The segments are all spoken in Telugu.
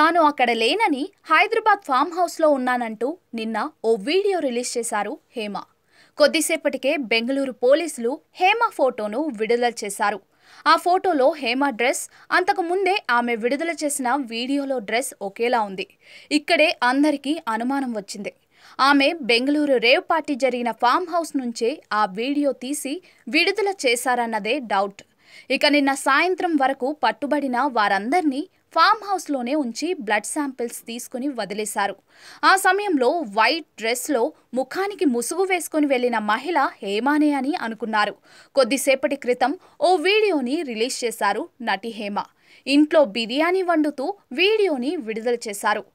తాను అక్కడ లేనని హైదరాబాద్ ఫామ్ హౌస్లో ఉన్నానంటూ నిన్న ఓ వీడియో రిలీజ్ చేశారు హేమ. కొద్దిసేపటికే బెంగళూరు పోలీసులు హేమ ఫోటోను విడుదల చేశారు. ఆ ఫోటోలో హేమ డ్రెస్, అంతకు ముందే ఆమె విడుదల చేసిన వీడియోలో డ్రెస్ ఒకేలా ఉంది. ఇక్కడే అందరికీ అనుమానం వచ్చింది. ఆమె బెంగళూరు రేవ్ పార్టీ జరిగిన ఫామ్ హౌస్ నుంచే ఆ వీడియో తీసి విడుదల చేశారన్నదే డౌట్. ఇక నిన్న సాయంత్రం వరకు పట్టుబడిన వారందర్నీ ఫామ్ హౌస్లోనే ఉంచి బ్లడ్ శాంపిల్స్ తీసుకుని వదిలేశారు. ఆ సమయంలో వైట్ డ్రెస్లో ముఖానికి ముసుగు వేసుకుని వెళ్లిన మహిళ హేమానే అని అనుకున్నారు. కొద్దిసేపటి క్రితం ఓ వీడియోని రిలీజ్ చేశారు నటి హేమ. ఇంట్లో బిర్యానీ వండుతూ వీడియోని విడుదల చేశారు.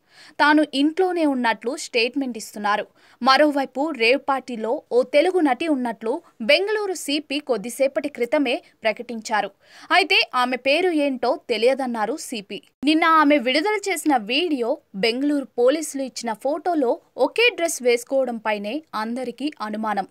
తాను ఇంట్లోనే ఉన్నట్లు స్టేట్మెంట్ ఇస్తున్నారు. మరోవైపు రేవ్ పార్టీలో ఓ తెలుగు నటి ఉన్నట్లు బెంగళూరు సిపి కొద్దిసేపటి క్రితమే ప్రకటించారు. అయితే ఆమె పేరు ఏంటో తెలియదన్నారు సిపి. నిన్న ఆమె విడుదల చేసిన వీడియో, బెంగళూరు పోలీసులు ఇచ్చిన ఫోటోలో ఒకే డ్రెస్ వేసుకోవడంపైనే అందరికీ అనుమానం.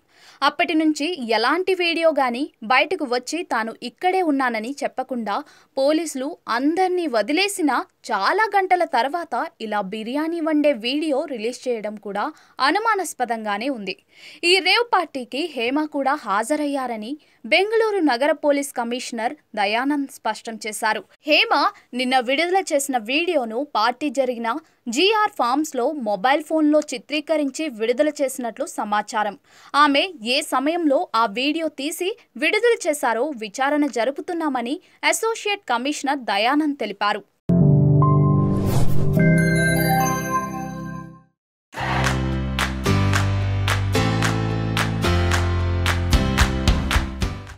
అప్పటి నుంచి ఎలాంటి వీడియో గానీ బయటకు వచ్చి తాను ఇక్కడే ఉన్నానని చెప్పకుండా పోలీసులు అందర్నీ వదిలేసిన చాలా గంటల తర్వాత ఇలా బిర్యానీ వండే వీడియో రిలీజ్ చేయడం కూడా అనుమానాస్పదంగానే ఉంది. ఈ రేవ్ పార్టీకి హేమ కూడా హాజరయ్యారని బెంగళూరు నగర పోలీస్ కమిషనర్ దయానంద్ స్పష్టం చేశారు. హేమ నిన్న విడుదల చేసిన వీడియోను పార్టీ జరిగిన జీఆర్ ఫార్మ్స్లో మొబైల్ ఫోన్లో చిత్రీకరించి విడుదల చేసినట్లు సమాచారం. ఆమె ఏ సమయంలో ఆ వీడియో తీసి విడుదల చేశారో విచారణ జరుపుతున్నామని అసోసియేట్ కమిషనర్ దయానంద్ తెలిపారు.